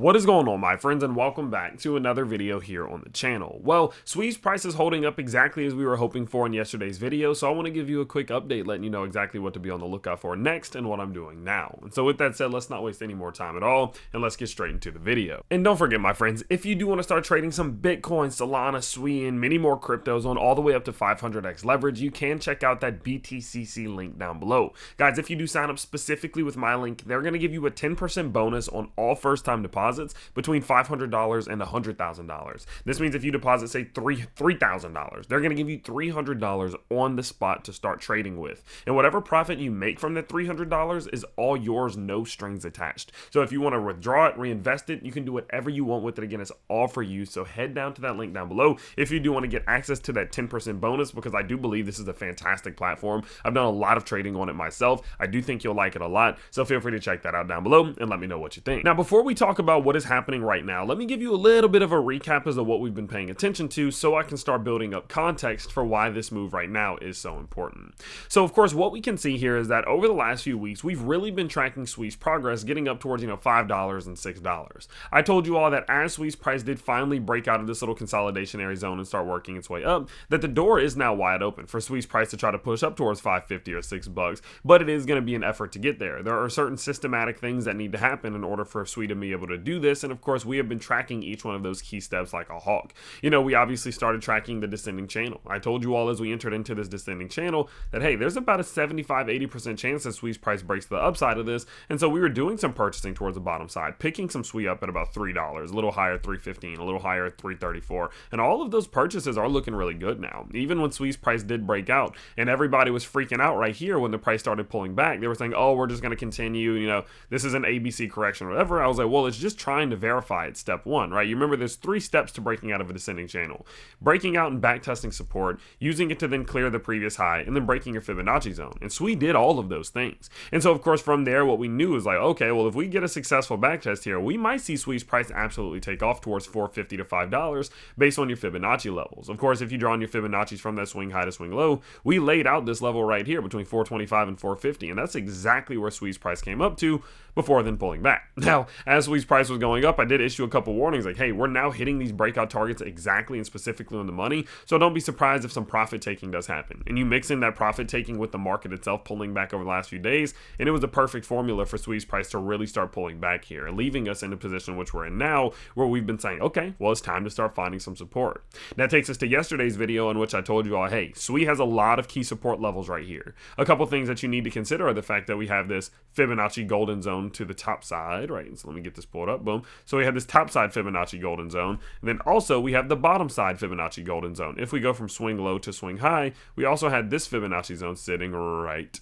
What is going on, my friends, and welcome back to another video here on the channel. Well, SWE's price is holding up exactly as we were hoping for in yesterday's video, so I want to give you a quick update letting you know exactly what to be on the lookout for next and what I'm doing now. And so with that said, let's not waste any more time at all, and let's get straight into the video. And don't forget, my friends, if you do want to start trading some Bitcoin, Solana, SWE, and many more cryptos on all the way up to 500x leverage, you can check out that BTCC link down below. Guys, if you do sign up specifically with my link, they're going to give you a 10% bonus on all first-time deposits between $500 and $100,000. This means if you deposit, say, $3,000, they're going to give you $300 on the spot to start trading with. And whatever profit you make from that $300 is all yours, no strings attached. So if you want to withdraw it, reinvest it, you can do whatever you want with it. Again, it's all for you. So head down to that link down below if you do want to get access to that 10% bonus, because I do believe this is a fantastic platform. I've done a lot of trading on it myself. I do think you'll like it a lot. So feel free to check that out down below and let me know what you think. Now, before we talk about what is happening right now, let me give you a little bit of a recap as to what we've been paying attention to so I can start building up context for why this move right now is so important. So of course, what we can see here is that over the last few weeks, we've really been tracking SWE's progress, getting up towards, $5 and $6. I told you all that as SWE's price did finally break out of this little consolidationary zone and start working its way up, that the door is now wide open for SWE's price to try to push up towards $5.50 or $6, but it is going to be an effort to get there. There are certain systematic things that need to happen in order for SWE to be able to do this, and of course we have been tracking each one of those key steps like a hawk. We obviously started tracking the descending channel. I told you all as we entered into this descending channel that hey, there's about a 75-80% chance that SWE's price breaks the upside of this, and so we were doing some purchasing towards the bottom side, picking some SWE up at about $3, a little higher at $3.15, a little higher at $3.34, and all of those purchases are looking really good now. Even when SWE's price did break out and everybody was freaking out right here when the price started pulling back, they were saying, oh, we're just going to continue, this is an ABC correction or whatever. I was like, well, it's just trying to verify it's step one, right? You remember there's 3 steps to breaking out of a descending channel: breaking out and back testing support, using it to then clear the previous high, and then breaking your Fibonacci zone. And SWE did all of those things. And so of course from there, what we knew is like, okay, well, if we get a successful back test here, we might see SWE's price absolutely take off towards $4.50 to $5 based on your Fibonacci levels. Of course, if you draw on your Fibonacci's from that swing high to swing low, we laid out this level right here between $4.25 and $4.50, and that's exactly where SWE's price came up to before then pulling back. Now, as SWE's price was going up, I did issue a couple warnings like, hey, we're now hitting these breakout targets exactly and specifically on the money, so don't be surprised if some profit taking does happen. And you mix in that profit taking with the market itself pulling back over the last few days, and it was the perfect formula for SWE's price to really start pulling back here, leaving us in a position which we're in now, where we've been saying, okay, well, it's time to start finding some support. That takes us to yesterday's video in which I told you all, hey, SWE has a lot of key support levels right here. A couple things that you need to consider are the fact that we have this Fibonacci golden zone to the top side, right? So let me get this pulled up, boom. So we have this top side Fibonacci golden zone, and then also we have the bottom side Fibonacci golden zone. If we go from swing low to swing high, we also had this Fibonacci zone sitting right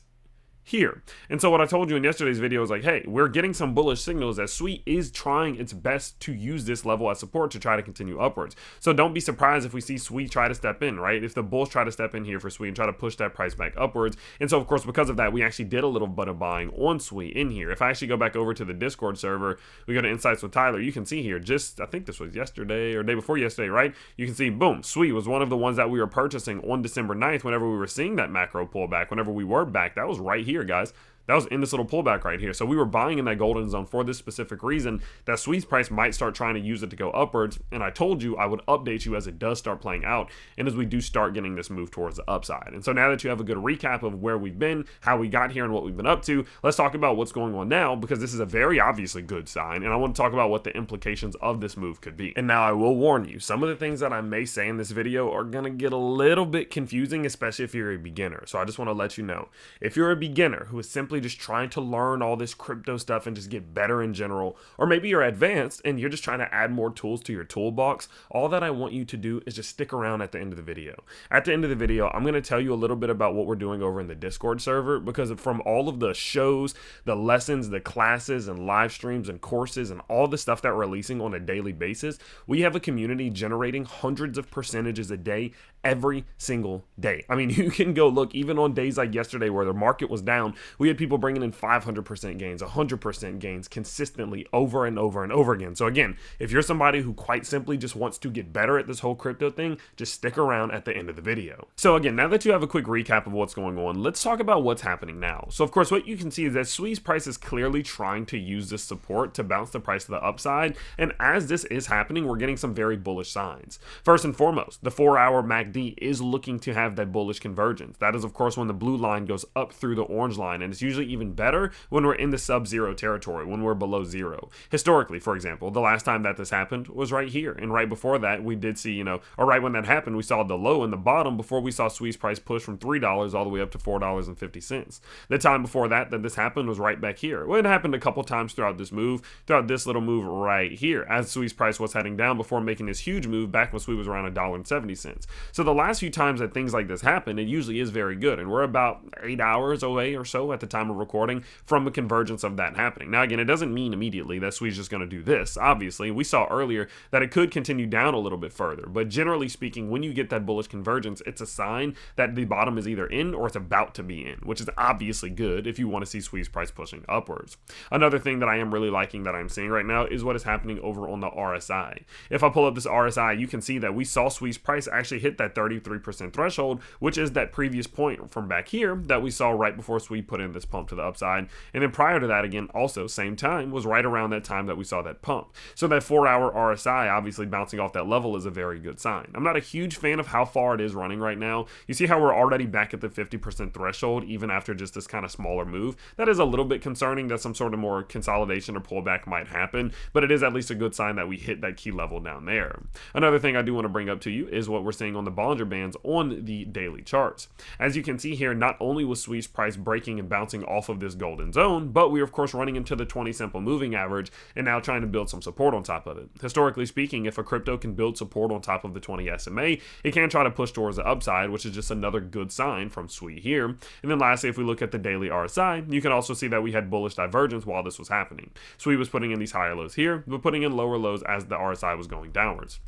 here. And so what I told you in yesterday's video is like, hey, we're getting some bullish signals that SWE is trying its best to use this level as support to try to continue upwards. So don't be surprised if we see SWE try to step in, right? If the bulls try to step in here for SWE and try to push that price back upwards. And so of course, because of that, we actually did a little bit of buying on SWE in here. If I actually go back over to the Discord server, we go to Insights with Tyler, you can see here, I think this was yesterday or day before yesterday, right? You can see, boom, SWE was one of the ones that we were purchasing on December 9th whenever we were seeing that macro pullback, whenever we were back. That was right here, guys. That was in this little pullback right here. So we were buying in that golden zone for this specific reason, that SWE's price might start trying to use it to go upwards. And I told you I would update you as it does start playing out and as we do start getting this move towards the upside. And so now that you have a good recap of where we've been, how we got here, and what we've been up to, let's talk about what's going on now, because this is a very obviously good sign. And I want to talk about what the implications of this move could be. And now I will warn you, some of the things that I may say in this video are going to get a little bit confusing, especially if you're a beginner. So I just want to let you know, if you're a beginner who is simply just trying to learn all this crypto stuff and just get better in general, or maybe you're advanced and you're just trying to add more tools to your toolbox, all that I want you to do is just stick around at the end of the video. At the end of the video, I'm going to tell you a little bit about what we're doing over in the Discord server, because from all of the shows, the lessons, the classes and live streams and courses and all the stuff that we're releasing on a daily basis, we have a community generating hundreds of percentages a day every single day. I mean, you can go look even on days like yesterday where the market was down, we had people bringing in 500% gains, 100% gains consistently over and over and over again. So again, if you're somebody who quite simply just wants to get better at this whole crypto thing, just stick around at the end of the video. So again, now that you have a quick recap of what's going on, let's talk about what's happening now. So of course, what you can see is that SWI's price is clearly trying to use this support to bounce the price to the upside. And as this is happening, we're getting some very bullish signs. First and foremost, the 4-hour MACD is looking to have that bullish convergence. That is, of course, when the blue line goes up through the orange line, and it's usually even better when we're in the sub-zero territory, when we're below zero. Historically, for example, the last time that this happened was right here, and right before that, we did see, or right when that happened, we saw the low in the bottom before we saw SWI's price push from $3 all the way up to $4.50. The time before that this happened was right back here. Well, it happened a couple times throughout this move, throughout this little move right here, as SWI's price was heading down before making this huge move back when SWI was around $1.70. So the last few times that things like this happen, it usually is very good, and we're about 8 hours away or so at the time of recording from the convergence of that happening. Now again, it doesn't mean immediately that SWI's just going to do this. Obviously, we saw earlier that it could continue down a little bit further, but generally speaking, when you get that bullish convergence, it's a sign that the bottom is either in or it's about to be in, which is obviously good if you want to see SWI's price pushing upwards. Another thing that I am really liking that I'm seeing right now is what is happening over on the RSI. If I pull up this RSI, you can see that we saw SWI's price actually hit that 33% threshold, which is that previous point from back here that we saw right before SWI put in this pump to the upside. And then prior to that, again, also same time, was right around that time that we saw that pump. So that 4-hour RSI obviously bouncing off that level is a very good sign. I'm not a huge fan of how far it is running right now. You see how we're already back at the 50% threshold even after just this kind of smaller move. That is a little bit concerning that some sort of more consolidation or pullback might happen, but it is at least a good sign that we hit that key level down there. Another thing I do want to bring up to you is what we're seeing on the Bollinger Bands on the daily charts. As you can see here, not only was SWI's price breaking and bouncing off of this golden zone, but we're of course running into the 20 simple moving average and now trying to build some support on top of it. Historically speaking, if a crypto can build support on top of the 20 SMA, it can try to push towards the upside, which is just another good sign from SWI here. And then lastly, if we look at the daily RSI, you can also see that we had bullish divergence while this was happening. SWI was putting in these higher lows here, but putting in lower lows as the RSI was going downwards.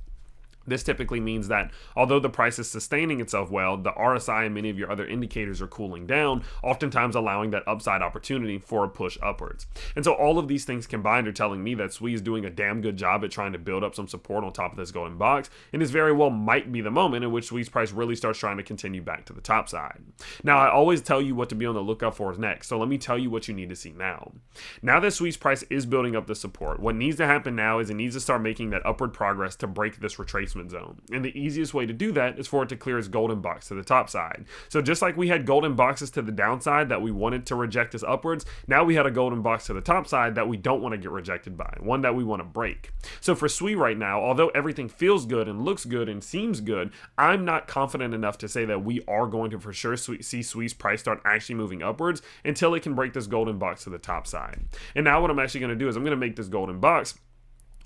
This typically means that although the price is sustaining itself well, the RSI and many of your other indicators are cooling down, oftentimes allowing that upside opportunity for a push upwards. And so all of these things combined are telling me that SWI is doing a damn good job at trying to build up some support on top of this golden box, and this very well might be the moment in which SWI's price really starts trying to continue back to the top side. Now, I always tell you what to be on the lookout for next, so let me tell you what you need to see now. Now that SWI's price is building up the support, what needs to happen now is it needs to start making that upward progress to break this retracement zone. And the easiest way to do that is for it to clear its golden box to the top side. So just like we had golden boxes to the downside that we wanted to reject as upwards, now we had a golden box to the top side that we don't want to get rejected by, one that we want to break. So for SWI right now, although everything feels good and looks good and seems good, I'm not confident enough to say that we are going to for sure see SWI's price start actually moving upwards until it can break this golden box to the top side. And now what I'm actually going to do is I'm going to make this golden box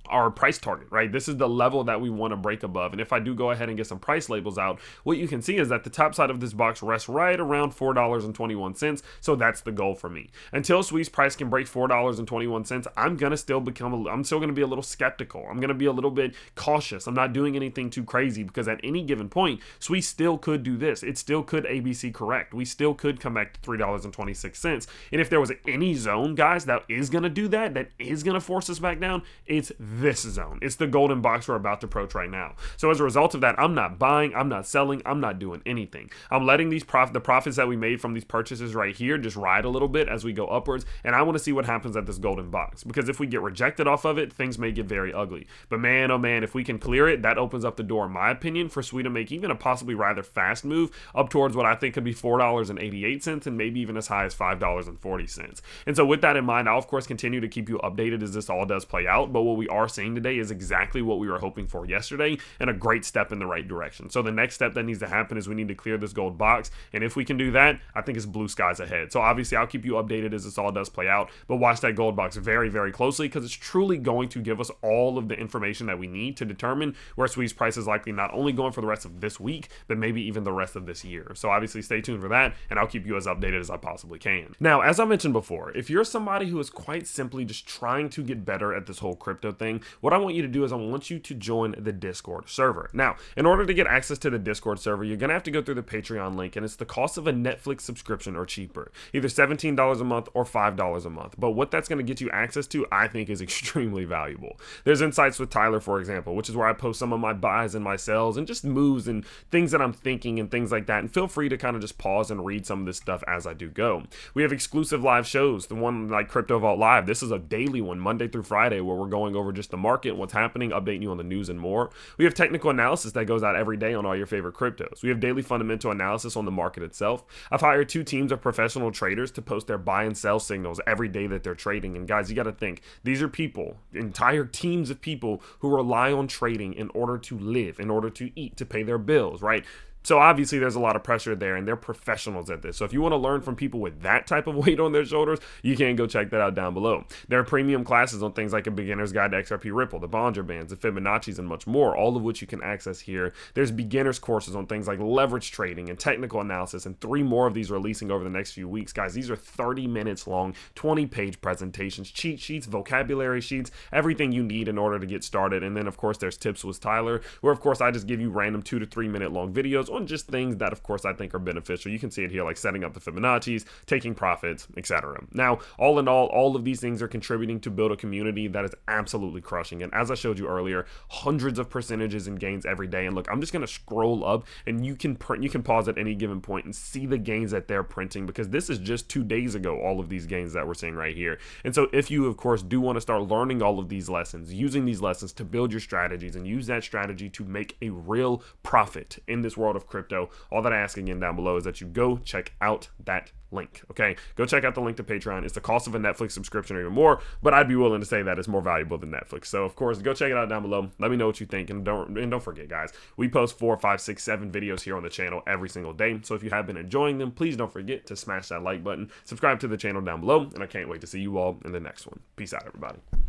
our price target, right? This is the level that we want to break above. And if I do go ahead and get some price labels out, what you can see is that the top side of this box rests right around $4.21. So that's the goal for me. Until SWI's price can break $4.21, I'm still going to be a little skeptical. I'm going to be a little bit cautious. I'm not doing anything too crazy because at any given point, SWI still could do this. It still could ABC correct. We still could come back to $3.26. And if there was any zone, guys, that is going to do that is going to force us back down, it's this zone. It's the golden box we're about to approach right now. So as a result of that, I'm not buying, I'm not selling, I'm not doing anything. I'm letting the profits that we made from these purchases right here just ride a little bit as we go upwards, and I want to see what happens at this golden box, because if we get rejected off of it, things may get very ugly. But man, oh man, if we can clear it, that opens up the door, in my opinion, for SWI to make even a possibly rather fast move up towards what I think could be $4.88 and maybe even as high as $5.40. And so with that in mind, I'll of course continue to keep you updated as this all does play out, but what we are seeing today is exactly what we were hoping for yesterday and a great step in the right direction. So the next step that needs to happen is we need to clear this gold box, and if we can do that, I think it's blue skies ahead. So obviously I'll keep you updated as this all does play out, but watch that gold box very, very closely, because it's truly going to give us all of the information that we need to determine where SWI's price is likely not only going for the rest of this week, but maybe even the rest of this year. So obviously stay tuned for that, and I'll keep you as updated as I possibly can. Now, as I mentioned before, if you're somebody who is quite simply just trying to get better at this whole crypto thing, trading, what I want you to do is I want you to join the Discord server. Now, in order to get access to the Discord server, you're going to have to go through the Patreon link, and it's the cost of a Netflix subscription or cheaper, either $17 a month or $5 a month. But what that's going to get you access to, I think, is extremely valuable. There's insights with Tyler, for example, which is where I post some of my buys and my sells and just moves and things that I'm thinking and things like that. And feel free to kind of just pause and read some of this stuff as I do go. We have exclusive live shows, the one like Crypto Vault Live. This is a daily one, Monday through Friday, where we're going over just the market, what's happening, updating you on the news and more. We have technical analysis that goes out every day on all your favorite cryptos. We have daily fundamental analysis on the market itself. I've hired 2 teams of professional traders to post their buy and sell signals every day that they're trading. And guys, you got to think, these are people, entire teams of people who rely on trading in order to live, in order to eat, to pay their bills, right? So obviously there's a lot of pressure there, and they're professionals at this. So if you want to learn from people with that type of weight on their shoulders, you can go check that out down below. There are premium classes on things like a beginner's guide to XRP Ripple, the Bollinger Bands, the Fibonacci's, and much more, all of which you can access here. There's beginner's courses on things like leverage trading and technical analysis, and 3 more of these releasing over the next few weeks. Guys, these are 30 minutes long, 20-page presentations, cheat sheets, vocabulary sheets, everything you need in order to get started. And then, of course, there's Tips with Tyler, where, of course, I just give you random 2 to 3 minute long videos on just things that, of course, I think are beneficial. You can see it here, like setting up the Fibonacci's, taking profits, etc. Now, all in all of these things are contributing to build a community that is absolutely crushing. And as I showed you earlier, hundreds of percentages in gains every day. And look, I'm just going to scroll up, and you can pause at any given point and see the gains that they're printing, because this is just 2 days ago, all of these gains that we're seeing right here. And so if you, of course, do want to start learning all of these lessons, using these lessons to build your strategies and use that strategy to make a real profit in this world of crypto, all that I ask again down below is that you go check out that link. Okay, go check out the link to Patreon. It's the cost of a Netflix subscription or even more, but I'd be willing to say that it's more valuable than Netflix. So of course, go check it out down below. Let me know what you think, and don't forget, guys, we post 4, 5, 6, 7 videos here on the channel every single day. So if you have been enjoying them, please don't forget to smash that like button, subscribe to the channel down below, and I can't wait to see you all in the next one. Peace out, everybody.